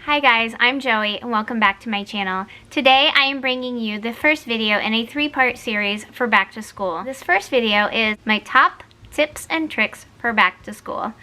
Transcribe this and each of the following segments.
Hi guys, I'm Joey and welcome back to my channel. Today I am bringing you the first video in a 3-part series for back to school. This first video is my top tips and tricks for back to school.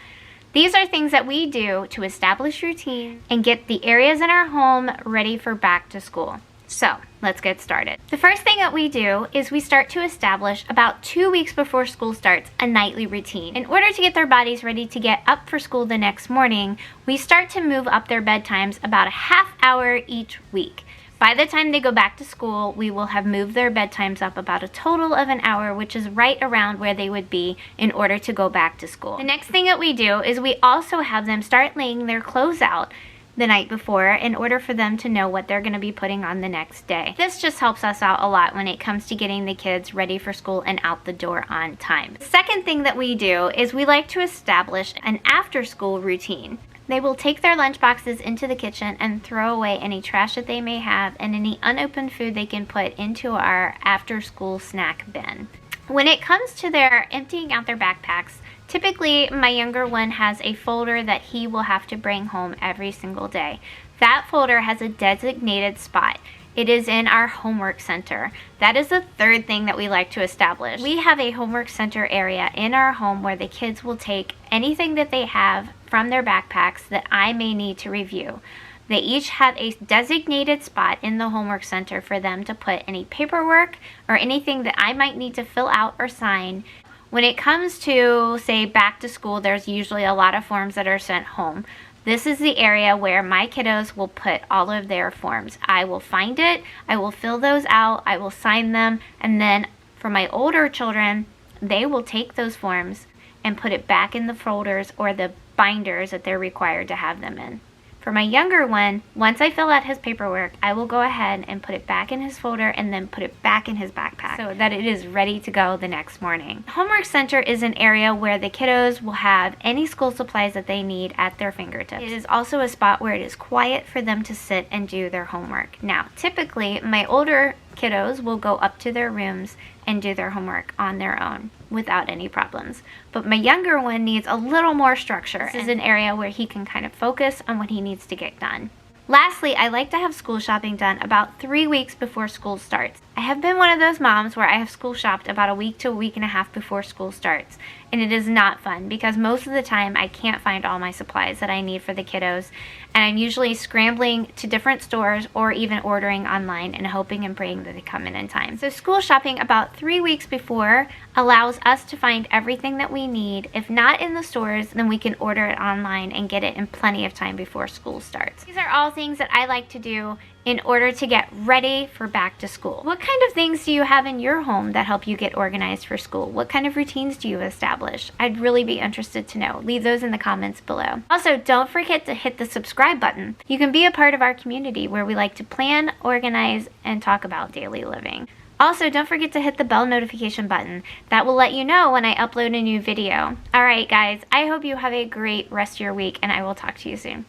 These are things that we do to establish routine and get the areas in our home ready for back to school. So let's get started. The first thing that we do is we start to establish about 2 weeks before school starts a nightly routine. In order to get their bodies ready to get up for school the next morning, we start to move up their bedtimes about a half hour each week. By the time they go back to school, we will have moved their bedtimes up about a total of an hour, which is right around where they would be in order to go back to school. The next thing that we do is we also have them start laying their clothes out the night before in order for them to know what they're going to be putting on the next day. This just helps us out a lot when it comes to getting the kids ready for school and out the door on time. The second thing that we do is we like to establish an after-school routine. They will take their lunch boxes into the kitchen and throw away any trash that they may have and any unopened food they can put into our after-school snack bin. When it comes to their emptying out their backpacks, typically, my younger one has a folder that he will have to bring home every single day. That folder has a designated spot. It is in our homework center. That is the third thing that we like to establish. We have a homework center area in our home where the kids will take anything that they have from their backpacks that I may need to review. They each have a designated spot in the homework center for them to put any paperwork or anything that I might need to fill out or sign. When it comes to, say, back to school, there's usually a lot of forms that are sent home. This is the area where my kiddos will put all of their forms. I will find it, I will fill those out, I will sign them, and then for my older children, they will take those forms and put it back in the folders or the binders that they're required to have them in. For my younger one, once I fill out his paperwork, I will go ahead and put it back in his folder and then put it back in his backpack so that it is ready to go the next morning. Homework Center is an area where the kiddos will have any school supplies that they need at their fingertips. It is also a spot where it is quiet for them to sit and do their homework. Now, typically, my older kiddos will go up to their rooms and do their homework on their own without any problems. But my younger one needs a little more structure. This is an area where he can kind of focus on what he needs to get done. Lastly, I like to have school shopping done about 3 weeks before school starts. I have been one of those moms where I have school shopped about a week to a week and a half before school starts. And it is not fun because most of the time I can't find all my supplies that I need for the kiddos. And I'm usually scrambling to different stores or even ordering online and hoping and praying that they come in time. So school shopping about 3 weeks before allows us to find everything that we need. If not in the stores, then we can order it online and get it in plenty of time before school starts. These are all things that I like to do in order to get ready for back to school. What kind of things do you have in your home that help you get organized for school? What kind of routines do you establish? I'd really be interested to know. Leave those in the comments below. Also, don't forget to hit the subscribe button. You can be a part of our community where we like to plan, organize, and talk about daily living. Also, don't forget to hit the bell notification button. That will let you know when I upload a new video. Alright guys, I hope you have a great rest of your week and I will talk to you soon.